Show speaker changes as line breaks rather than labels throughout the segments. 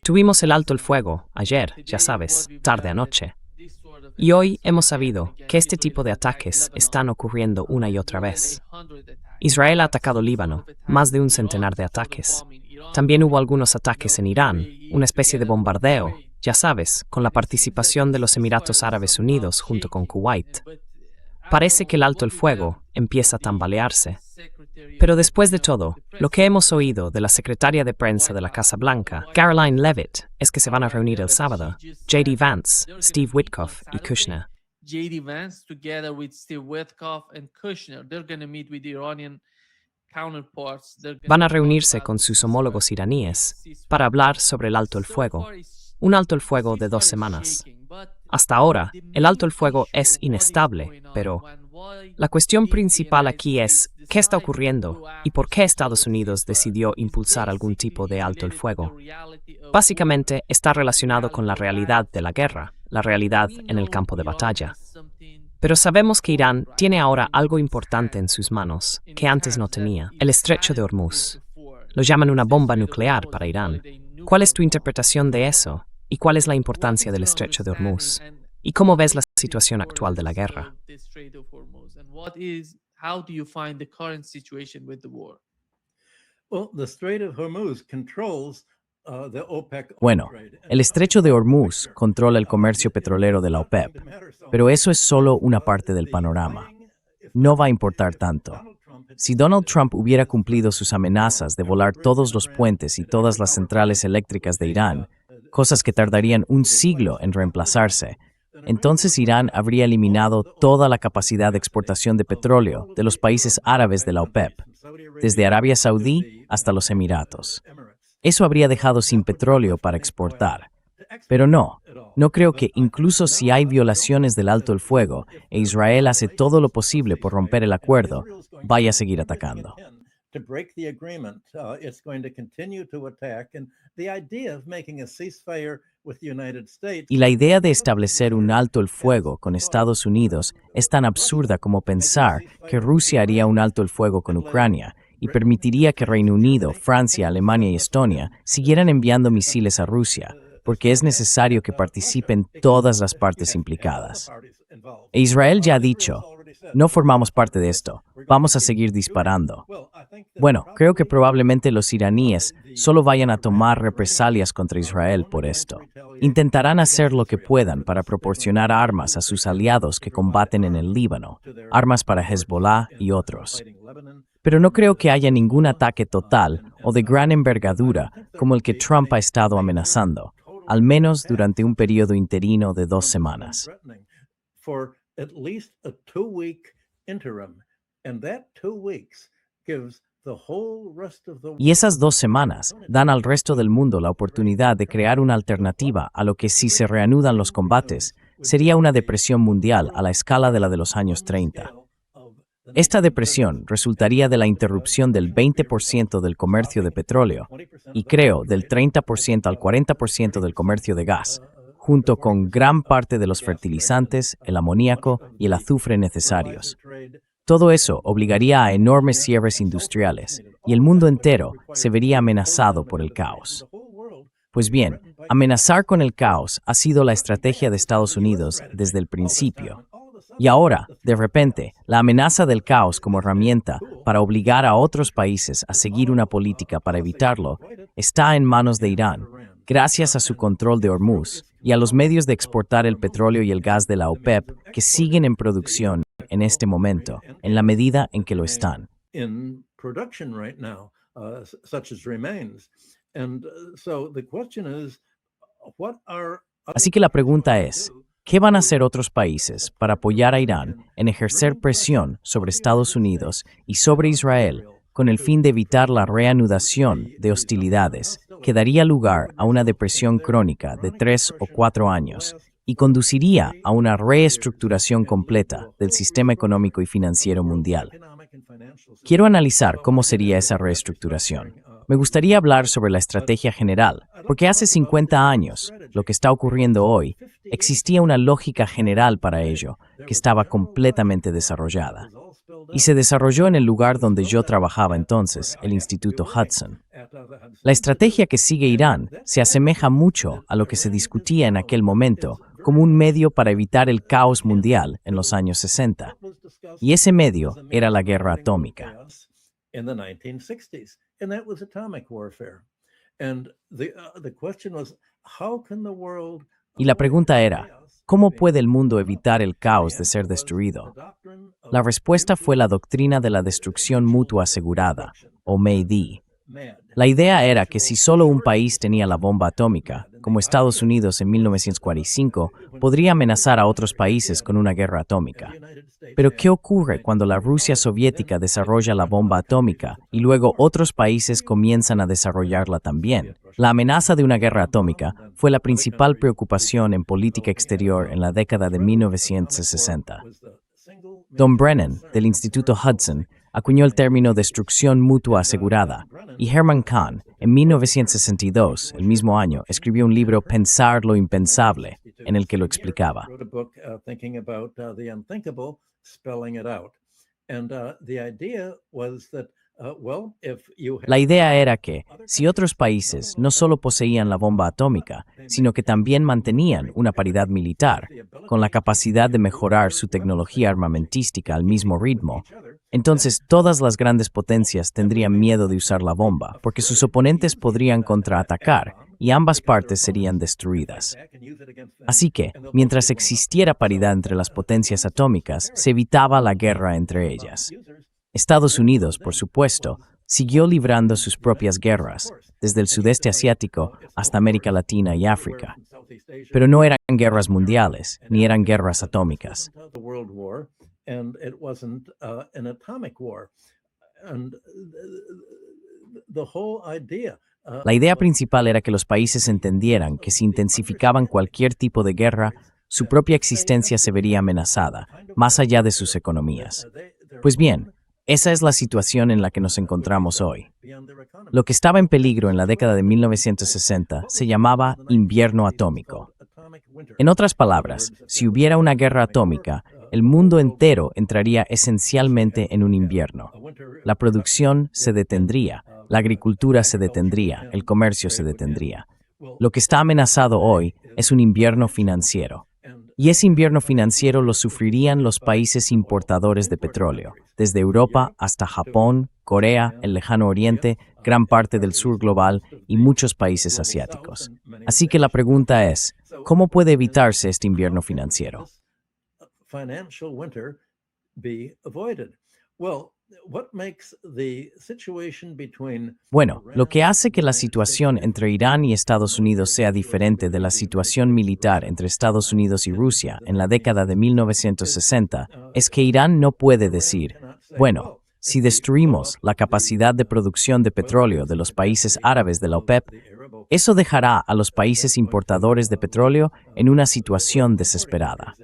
Tuvimos el alto el fuego ayer, ya sabes, tarde anoche. Y hoy hemos sabido que este tipo de ataques están ocurriendo una y otra vez. Israel ha atacado Líbano, más de un centenar de ataques. También hubo algunos ataques en Irán, una especie de bombardeo, ya sabes, con la participación de los Emiratos Árabes Unidos junto con Kuwait. Parece que el alto el fuego empieza a tambalearse. Pero después de todo, lo que hemos oído de la secretaria de prensa de la Casa Blanca, Caroline Leavitt, es que se van a reunir el sábado, J.D. Vance, Steve Witkoff y Kushner.
J.D. Vance together with Steve Witkoff and Kushner, they're going to meet with the Iranian counterparts.
Van a reunirse con sus homólogos iraníes para hablar sobre el alto el fuego, un alto el fuego de 2 semanas. Hasta ahora, el alto el fuego es inestable, pero la cuestión principal aquí es qué está ocurriendo y por qué Estados Unidos decidió impulsar algún tipo de alto el fuego. Básicamente está relacionado con la realidad de la guerra, la realidad en el campo de batalla. Pero sabemos que Irán tiene ahora algo importante en sus manos que antes no tenía, el estrecho de Hormuz. Lo llaman una bomba nuclear para Irán. ¿Cuál es tu interpretación de eso? ¿Y cuál es la importancia del estrecho de Hormuz? ¿Y cómo ves la situación actual de la guerra?
Bueno, el estrecho de Hormuz controla el comercio petrolero de la OPEP, pero eso es solo una parte del panorama. No va a importar tanto. Si Donald Trump hubiera cumplido sus amenazas de volar todos los puentes y todas las centrales eléctricas de Irán, cosas que tardarían un siglo en reemplazarse, entonces Irán habría eliminado toda la capacidad de exportación de petróleo de los países árabes de la OPEP, desde Arabia Saudí hasta los Emiratos. Eso habría dejado sin petróleo para exportar. Pero no creo que incluso si hay violaciones del alto el fuego e Israel hace todo lo posible por romper el acuerdo, vaya a seguir atacando. Y la idea de establecer un alto el fuego con Estados Unidos es tan absurda como pensar que Rusia haría un alto el fuego con Ucrania y permitiría que Reino Unido, Francia, Alemania y Estonia siguieran enviando misiles a Rusia, porque es necesario que participen todas las partes implicadas. E Israel ya ha dicho, no formamos parte de esto, vamos a seguir disparando. Bueno, creo que probablemente los iraníes solo vayan a tomar represalias contra Israel por esto. Intentarán hacer lo que puedan para proporcionar armas a sus aliados que combaten en el Líbano, armas para Hezbollah y otros. Pero no creo que haya ningún ataque total o de gran envergadura como el que Trump ha estado amenazando, al menos durante un periodo interino de 2 semanas. Y esas 2 semanas dan al resto del mundo la oportunidad de crear una alternativa a lo que, si se reanudan los combates, sería una depresión mundial a la escala de la de los años 30. Esta depresión resultaría de la interrupción del 20% del comercio de petróleo y creo del 30% al 40% del comercio de gas, junto con gran parte de los fertilizantes, el amoníaco y el azufre necesarios. Todo eso obligaría a enormes cierres industriales y el mundo entero se vería amenazado por el caos. Pues bien, amenazar con el caos ha sido la estrategia de Estados Unidos desde el principio. Y ahora, de repente, la amenaza del caos como herramienta para obligar a otros países a seguir una política para evitarlo está en manos de Irán, gracias a su control de Hormuz y a los medios de exportar el petróleo y el gas de la OPEP que siguen en producción en este momento, en la medida en que lo están. Así que la pregunta es, ¿qué van a hacer otros países para apoyar a Irán en ejercer presión sobre Estados Unidos y sobre Israel con el fin de evitar la reanudación de hostilidades que daría lugar a una depresión crónica de 3 o 4 años y conduciría a una reestructuración completa del sistema económico y financiero mundial? Quiero analizar cómo sería esa reestructuración. Me gustaría hablar sobre la estrategia general, porque hace 50 años, lo que está ocurriendo hoy, existía una lógica general para ello, que estaba completamente desarrollada. y se desarrolló en el lugar donde yo trabajaba entonces, el Instituto Hudson. La estrategia que sigue Irán se asemeja mucho a lo que se discutía en aquel momento como un medio para evitar el caos mundial en los años 60. Y ese medio era la guerra atómica. Y la pregunta era, ¿cómo puede el mundo evitar el caos de ser destruido? La respuesta fue la doctrina de la destrucción mutua asegurada, o MAD. La idea era que si solo un país tenía la bomba atómica, como Estados Unidos en 1945, podría amenazar a otros países con una guerra atómica. Pero ¿qué ocurre cuando la Rusia soviética desarrolla la bomba atómica y luego otros países comienzan a desarrollarla también? La amenaza de una guerra atómica fue la principal preocupación en política exterior en la década de 1960. Don Brennan, del Instituto Hudson, acuñó el término destrucción mutua asegurada, y Herman Kahn, en 1962, el mismo año, escribió un libro Pensar lo impensable, en el que lo explicaba. La idea era que, si otros países no solo poseían la bomba atómica, sino que también mantenían una paridad militar, con la capacidad de mejorar su tecnología armamentística al mismo ritmo, entonces todas las grandes potencias tendrían miedo de usar la bomba, porque sus oponentes podrían contraatacar y ambas partes serían destruidas. Así que, mientras existiera paridad entre las potencias atómicas, se evitaba la guerra entre ellas. Estados Unidos, por supuesto, siguió librando sus propias guerras, desde el sudeste asiático hasta América Latina y África. Pero no eran guerras mundiales, ni eran guerras atómicas. La idea principal era que los países entendieran que si intensificaban cualquier tipo de guerra, su propia existencia se vería amenazada, más allá de sus economías. Pues bien, esa es la situación en la que nos encontramos hoy. Lo que estaba en peligro en la década de 1960 se llamaba invierno atómico. En otras palabras, si hubiera una guerra atómica, el mundo entero entraría esencialmente en un invierno. La producción se detendría, la agricultura se detendría, el comercio se detendría. Lo que está amenazado hoy es un invierno financiero. Y ese invierno financiero lo sufrirían los países importadores de petróleo, desde Europa hasta Japón, Corea, el Lejano Oriente, gran parte del sur global y muchos países asiáticos. Así que la pregunta es, ¿cómo puede evitarse este invierno financiero? Bueno, lo que hace que la situación entre Irán y Estados Unidos sea diferente de la situación militar entre Estados Unidos y Rusia en la década de 1960 es que Irán no puede decir, bueno, si destruimos la capacidad de producción de petróleo de los países árabes de la OPEP, eso dejará a los países importadores de petróleo en una situación desesperada.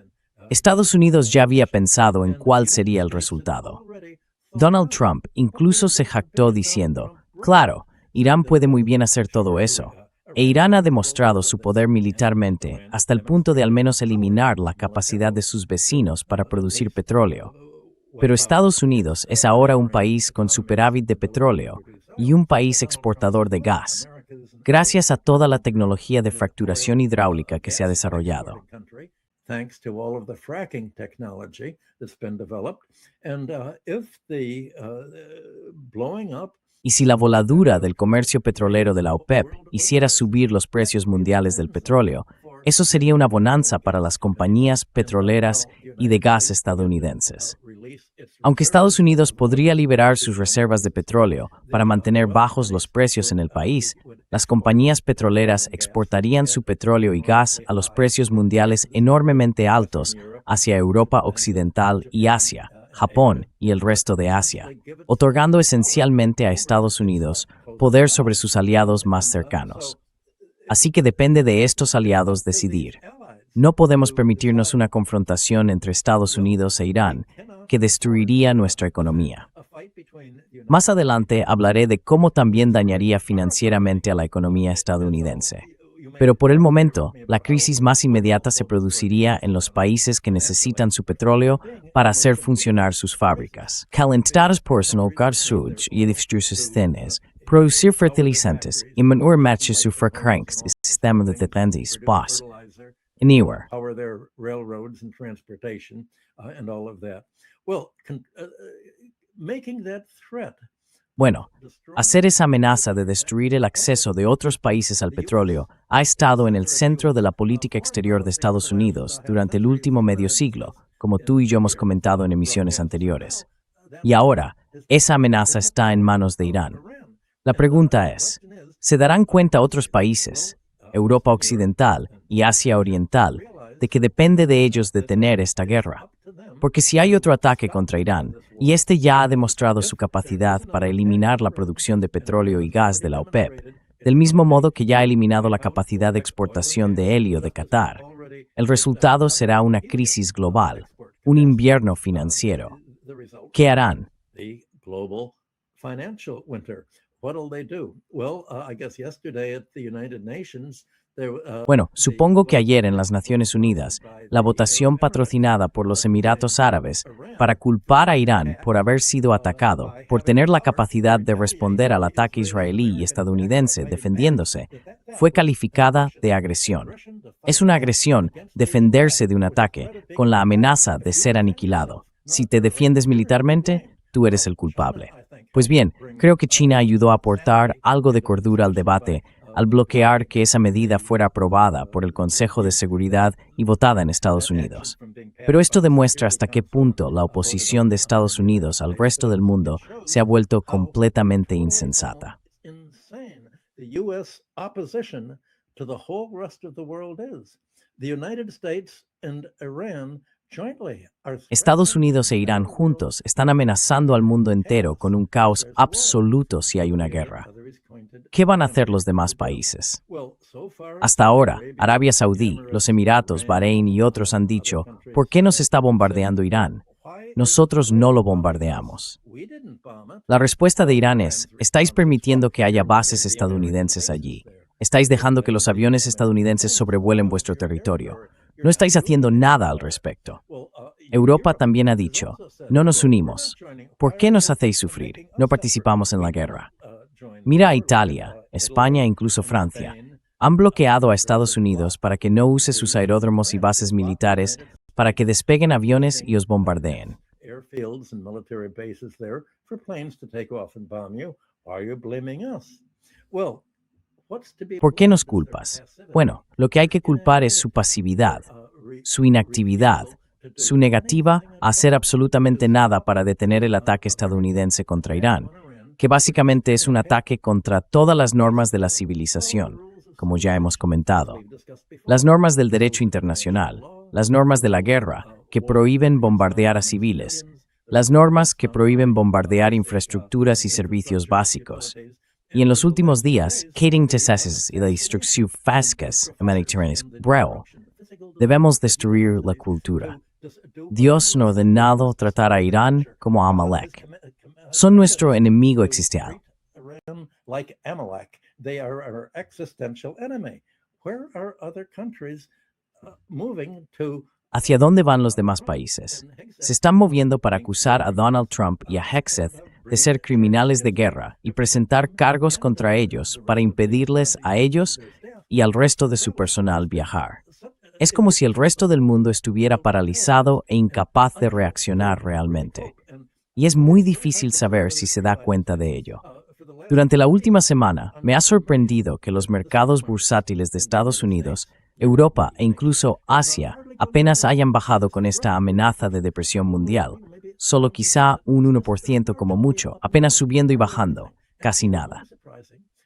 Estados Unidos ya había pensado en cuál sería el resultado. Donald Trump incluso se jactó diciendo, claro, Irán puede muy bien hacer todo eso, e Irán ha demostrado su poder militarmente hasta el punto de al menos eliminar la capacidad de sus vecinos para producir petróleo. Pero Estados Unidos es ahora un país con superávit de petróleo y un país exportador de gas, gracias a toda la tecnología de fracturación hidráulica que se ha desarrollado.
Thanks to all of the fracking technology that's been developed. And if the blowing up
Y si la voladura del comercio petrolero de la OPEP hiciera subir los precios mundiales del petróleo, eso sería una bonanza para las compañías petroleras y de gas estadounidenses. Aunque Estados Unidos podría liberar sus reservas de petróleo para mantener bajos los precios en el país, las compañías petroleras exportarían su petróleo y gas a los precios mundiales enormemente altos hacia Europa Occidental y Asia, Japón y el resto de Asia, otorgando esencialmente a Estados Unidos poder sobre sus aliados más cercanos. Así que depende de estos aliados decidir. No podemos permitirnos una confrontación entre Estados Unidos e Irán que destruiría nuestra economía. Más adelante hablaré de cómo también dañaría financieramente a la economía estadounidense. Pero por el momento, la crisis más inmediata se produciría en los países que necesitan su petróleo para hacer funcionar sus fábricas. Calentadas por gassuge y edificios thinnes, producir fertilizantes y mantener su frecuencia y sistema de defensa paz. Anywhere.
Power their railroads and transportation and all of that. Well, making that threat.
Bueno, hacer esa amenaza de destruir el acceso de otros países al petróleo ha estado en el centro de la política exterior de Estados Unidos durante el último medio siglo, como tú y yo hemos comentado en emisiones anteriores. Y ahora, esa amenaza está en manos de Irán. La pregunta es, ¿se darán cuenta otros países, Europa Occidental y Asia Oriental, de que depende de ellos detener esta guerra? Porque si hay otro ataque contra Irán, y este ya ha demostrado su capacidad para eliminar la producción de petróleo y gas de la OPEP, del mismo modo que ya ha eliminado la capacidad de exportación de helio de Qatar, el resultado será una crisis global, un invierno financiero. ¿Qué harán? Bueno, supongo que ayer en las Naciones Unidas, la votación patrocinada por los Emiratos Árabes para culpar a Irán por haber sido atacado, por tener la capacidad de responder al ataque israelí y estadounidense defendiéndose, fue calificada de agresión. Es una agresión defenderse de un ataque con la amenaza de ser aniquilado. Si te defiendes militarmente, tú eres el culpable. Pues bien, creo que China ayudó a aportar algo de cordura al debate al bloquear que esa medida fuera aprobada por el Consejo de Seguridad y votada en Estados Unidos. Pero esto demuestra hasta qué punto la oposición de Estados Unidos al resto del mundo se ha vuelto completamente insensata. Estados Unidos e Irán juntos están amenazando al mundo entero con un caos absoluto si hay una guerra. ¿Qué van a hacer los demás países? Hasta ahora, Arabia Saudí, los Emiratos, Bahrein y otros han dicho, ¿por qué nos está bombardeando Irán? Nosotros no lo bombardeamos. La respuesta de Irán es, estáis permitiendo que haya bases estadounidenses allí. Estáis dejando que los aviones estadounidenses sobrevuelen vuestro territorio. No estáis haciendo nada al respecto. Europa también ha dicho, no nos unimos. ¿Por qué nos hacéis sufrir? No participamos en la guerra. Mira a Italia, España e incluso Francia. Han bloqueado a Estados Unidos para que no use sus aeródromos y bases militares para que despeguen aviones y os bombardeen. ¿Por qué nos culpas? Bueno, lo que hay que culpar es su pasividad, su inactividad, su negativa a hacer absolutamente nada para detener el ataque estadounidense contra Irán, que básicamente es un ataque contra todas las normas de la civilización, como ya hemos comentado. Las normas del derecho internacional, las normas de la guerra, que prohíben bombardear a civiles, las normas que prohíben bombardear infraestructuras y servicios básicos. Y en los últimos días, catering tesases y la destrucción físicas en Mediterráneo, debemos destruir la cultura. Dios no ha ordenado tratar a Irán como a Amalek. Son nuestro enemigo existencial. ¿Hacia dónde van los demás países? Se están moviendo para acusar a Donald Trump y a Hegseth de ser criminales de guerra y presentar cargos contra ellos para impedirles a ellos y al resto de su personal viajar. Es como si el resto del mundo estuviera paralizado e incapaz de reaccionar realmente. Y es muy difícil saber si se da cuenta de ello. Durante la última semana, me ha sorprendido que los mercados bursátiles de Estados Unidos, Europa e incluso Asia apenas hayan bajado con esta amenaza de depresión mundial. Solo quizá un 1% como mucho, apenas subiendo y bajando, casi nada.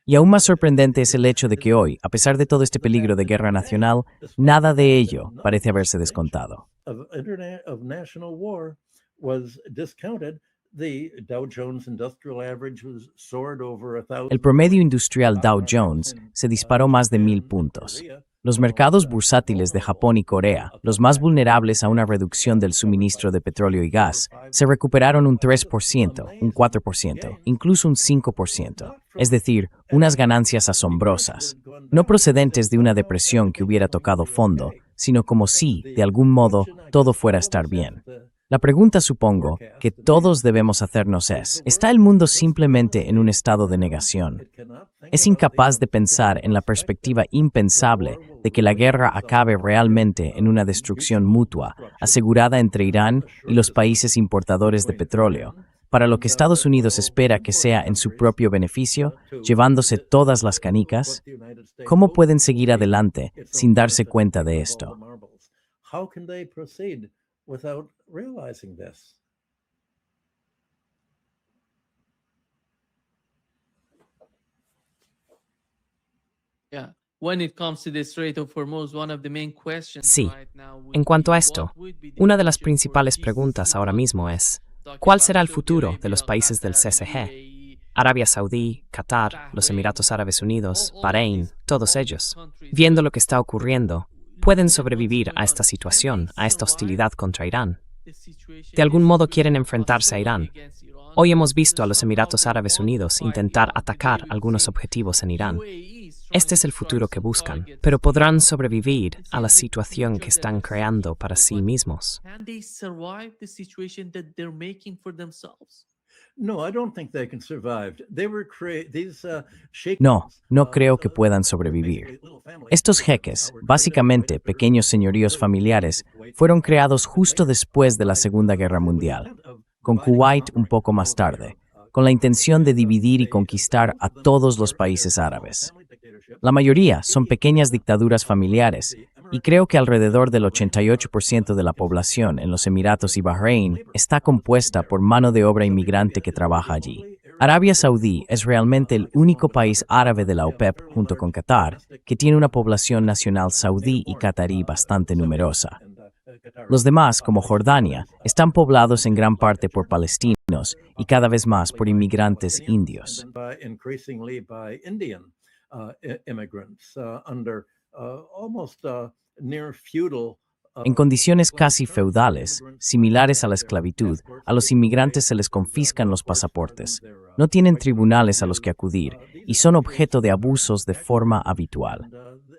Y aún más sorprendente es el hecho de que hoy, a pesar de todo este peligro de guerra nacional, nada de ello parece haberse descontado. El promedio industrial Dow Jones se disparó más de 1000 puntos. Los mercados bursátiles de Japón y Corea, los más vulnerables a una reducción del suministro de petróleo y gas, se recuperaron un 3%, un 4%, incluso un 5%, es decir, unas ganancias asombrosas, no procedentes de una depresión que hubiera tocado fondo, sino como si, de algún modo, todo fuera a estar bien. La pregunta, supongo, que todos debemos hacernos es, ¿está el mundo simplemente en un estado de negación? ¿Es incapaz de pensar en la perspectiva impensable de que la guerra acabe realmente en una destrucción mutua, asegurada entre Irán y los países importadores de petróleo, para lo que Estados Unidos espera que sea en su propio beneficio, llevándose todas las canicas? ¿Cómo pueden seguir adelante sin darse cuenta de esto?
Without realizing this.
Yeah. When it comes to the Strait of Hormuz, one of the main questions
Sí.
right now would
En cuanto
be
a esto,
what would be the
una de las
future for
principales
these
preguntas ahora mismo es,
talking
¿cuál
about
será el
Saudi
futuro de
Arabia,
los países del
Qatar,
CSG?
UAE,
Arabia Saudí, Qatar, los Emiratos Árabes Unidos, Bahrein, todos ellos, viendo lo que está ocurriendo, pueden sobrevivir a esta situación, a esta hostilidad contra Irán. De algún modo quieren enfrentarse a Irán. Hoy hemos visto a los Emiratos Árabes Unidos intentar atacar algunos objetivos en Irán. Este es el futuro que buscan, pero podrán sobrevivir a la situación que están creando para sí mismos.
Can they survive the situation that they're making for themselves?
No, I don't think they can survive. They were
No creo que puedan sobrevivir. Estos jeques, básicamente pequeños señoríos familiares, fueron creados justo después de la Segunda Guerra Mundial, con Kuwait un poco más tarde, con la intención de dividir y conquistar a todos los países árabes. La mayoría son pequeñas dictaduras familiares, y creo que alrededor del 88% de la población en los Emiratos y Bahrein está compuesta por mano de obra inmigrante que trabaja allí. Arabia Saudí es realmente el único país árabe de la OPEP, junto con Qatar, que tiene una población nacional saudí y qatarí bastante numerosa. Los demás, como Jordania, están poblados en gran parte por palestinos y cada vez más por inmigrantes indios. En condiciones casi feudales, similares a la esclavitud, a los inmigrantes se les confiscan los pasaportes, no tienen tribunales a los que acudir y son objeto de abusos de forma habitual.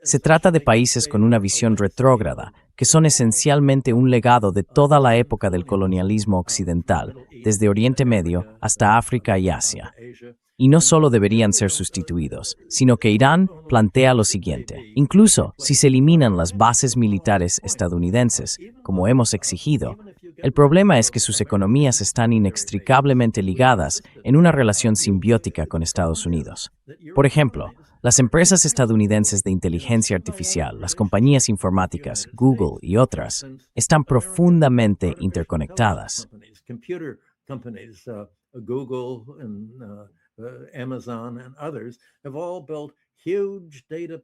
Se trata de países con una visión retrógrada, que son esencialmente un legado de toda la época del colonialismo occidental, desde Oriente Medio hasta África y Asia. Y no solo deberían ser sustituidos, sino que Irán plantea lo siguiente: incluso si se eliminan las bases militares estadounidenses, como hemos exigido, el problema es que sus economías están inextricablemente ligadas en una relación simbiótica con Estados Unidos. Por ejemplo, las empresas estadounidenses de inteligencia artificial, las compañías informáticas, Google y otras, están profundamente interconectadas.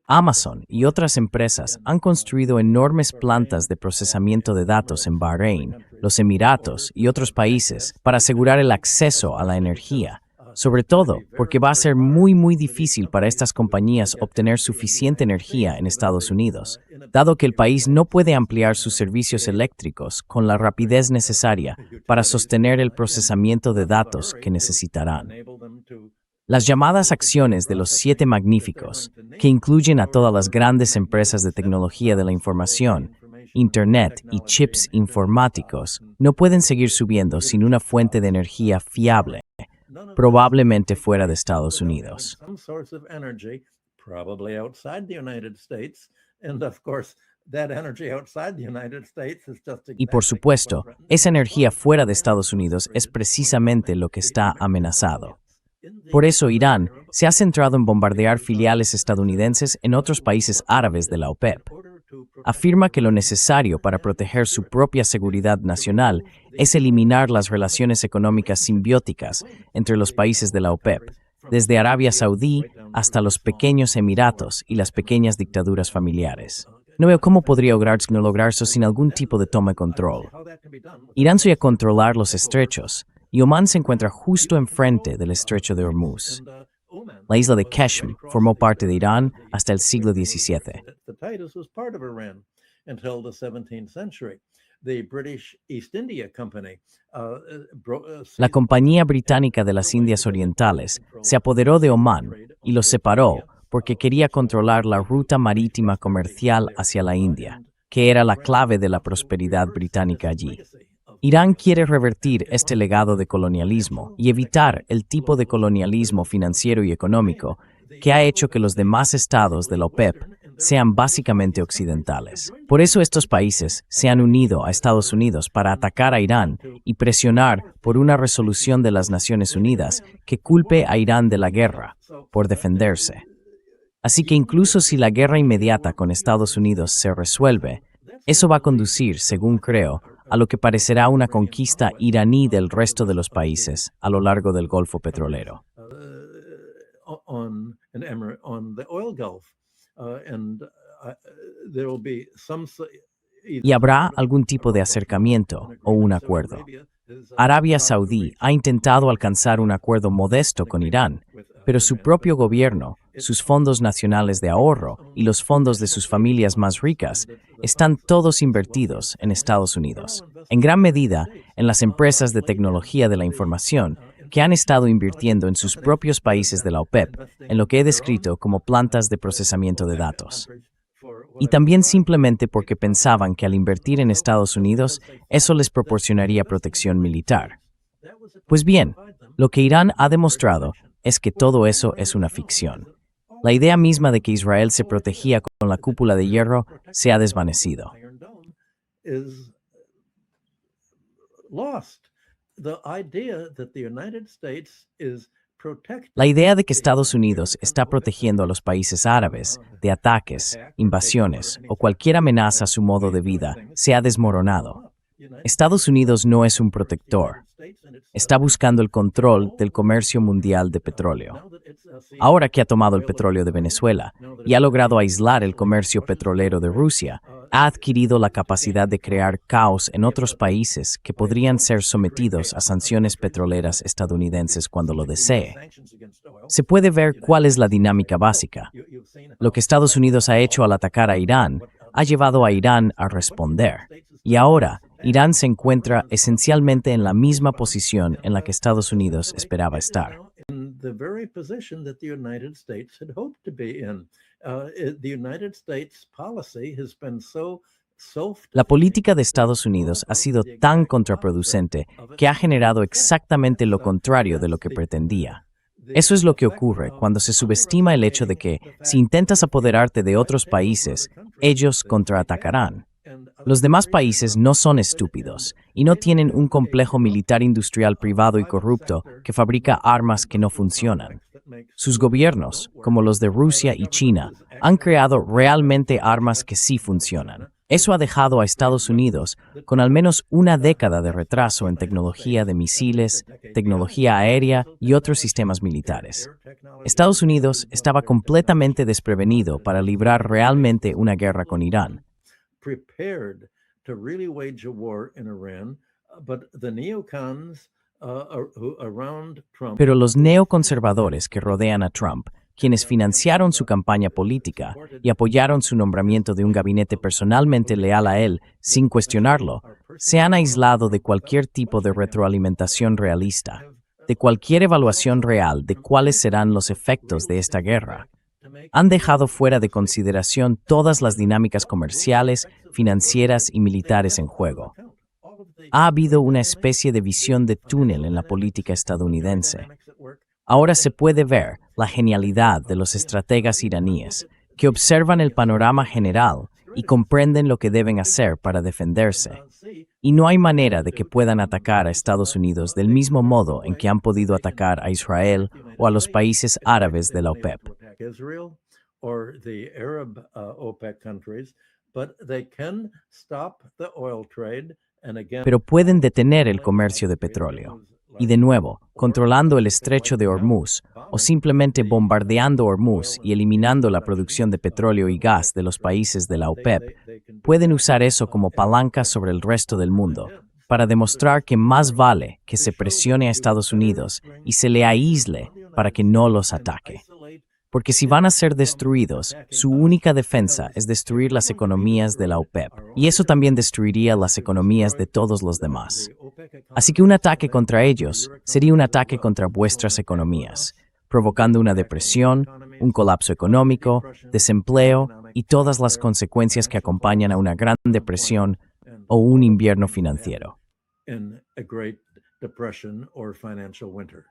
Amazon y otras empresas han construido enormes plantas de procesamiento de datos en Bahrein, los Emiratos y otros países para asegurar el acceso a la energía, sobre todo porque va a ser muy difícil para estas compañías obtener suficiente energía en Estados Unidos, dado que el país no puede ampliar sus servicios eléctricos con la rapidez necesaria para sostener el procesamiento de datos que necesitarán. Las llamadas acciones de los 7 magníficos, que incluyen a todas las grandes empresas de tecnología de la información, Internet y chips informáticos, no pueden seguir subiendo sin una fuente de energía fiable, probablemente fuera de Estados Unidos. Y por supuesto, esa energía fuera de Estados Unidos es precisamente lo que está amenazado. Por eso Irán se ha centrado en bombardear filiales estadounidenses en otros países árabes de la OPEP. Afirma que lo necesario para proteger su propia seguridad nacional es eliminar las relaciones económicas simbióticas entre los países de la OPEP, desde Arabia Saudí hasta los pequeños Emiratos y las pequeñas dictaduras familiares. No veo cómo podría lograrse sin algún tipo de toma de control. Irán suele controlar los estrechos, y Omán se encuentra justo enfrente del estrecho de Hormuz. La isla de Keshm formó parte de Irán hasta el siglo XVII.
hepatitis was part of Iran until the 17th century. The British East India Company,
La Compañía Británica de las Indias Orientales se apoderó de Omán y los separó porque quería controlar la ruta marítima comercial hacia la India, que era la clave de la prosperidad británica allí. Irán quiere revertir este legado de colonialismo y evitar el tipo de colonialismo financiero y económico que ha hecho que los demás estados de la OPEP sean básicamente occidentales. Por eso estos países se han unido a Estados Unidos para atacar a Irán y presionar por una resolución de las Naciones Unidas que culpe a Irán de la guerra por defenderse. Así que incluso si la guerra inmediata con Estados Unidos se resuelve, eso va a conducir, según creo, a lo que parecerá una conquista iraní del resto de los países a lo largo del Golfo Petrolero.
on the oil Gulf, there will be some.
Y habrá algún tipo de acercamiento o un acuerdo. Arabia Saudí ha intentado alcanzar un acuerdo modesto con Irán, pero su propio gobierno, sus fondos nacionales de ahorro y los fondos de sus familias más ricas están todos invertidos en Estados Unidos, en gran medida en las empresas de tecnología de la información que han estado invirtiendo en sus propios países de la OPEP, en lo que he descrito como plantas de procesamiento de datos. Y también simplemente porque pensaban que al invertir en Estados Unidos, eso les proporcionaría protección militar. Pues bien, lo que Irán ha demostrado es que todo eso es una ficción. La idea misma de que Israel se protegía con la cúpula de hierro se ha desvanecido. La idea de que Estados Unidos está protegiendo a los países árabes de ataques, invasiones o cualquier amenaza a su modo de vida se ha desmoronado. Estados Unidos no es un protector. Está buscando el control del comercio mundial de petróleo. Ahora que ha tomado el petróleo de Venezuela y ha logrado aislar el comercio petrolero de Rusia, ha adquirido la capacidad de crear caos en otros países que podrían ser sometidos a sanciones petroleras estadounidenses cuando lo desee. Se puede ver cuál es la dinámica básica. Lo que Estados Unidos ha hecho al atacar a Irán ha llevado a Irán a responder. Y ahora, Irán se encuentra esencialmente en la misma posición en la que Estados Unidos esperaba estar. La política de Estados Unidos ha sido tan contraproducente que ha generado exactamente lo contrario de lo que pretendía. Eso es lo que ocurre cuando se subestima el hecho de que, si intentas apoderarte de otros países, ellos contraatacarán. Los demás países no son estúpidos y no tienen un complejo militar industrial privado y corrupto que fabrica armas que no funcionan. Sus gobiernos, como los de Rusia y China, han creado realmente armas que sí funcionan. Eso ha dejado a Estados Unidos con al menos una década de retraso en tecnología de misiles, tecnología aérea y otros sistemas militares. Estados Unidos estaba completamente desprevenido para librar realmente una guerra con Irán. Pero los neoconservadores que rodean a Trump, quienes financiaron su campaña política y apoyaron su nombramiento de un gabinete personalmente leal a él sin cuestionarlo, se han aislado de cualquier tipo de retroalimentación realista, de cualquier evaluación real de cuáles serán los efectos de esta guerra. Han dejado fuera de consideración todas las dinámicas comerciales, financieras y militares en juego. Ha habido una especie de visión de túnel en la política estadounidense. Ahora se puede ver la genialidad de los estrategas iraníes, que observan el panorama general y comprenden lo que deben hacer para defenderse. Y no hay manera de que puedan atacar a Estados Unidos del mismo modo en que han podido atacar a Israel o a los países árabes de la OPEP. Pero pueden detener el comercio de petróleo. Y de nuevo, controlando el estrecho de Hormuz, o simplemente bombardeando Hormuz y eliminando la producción de petróleo y gas de los países de la OPEP, pueden usar eso como palanca sobre el resto del mundo, para demostrar que más vale que se presione a Estados Unidos y se le aísle para que no los ataque. porque si van a ser destruidos, su única defensa es destruir las economías de la OPEP, y eso también destruiría las economías de todos los demás. Así que un ataque contra ellos sería un ataque contra vuestras economías, provocando una depresión, un colapso económico, desempleo y todas las consecuencias que acompañan a una gran depresión o un invierno financiero.
In a great depression or financial winter.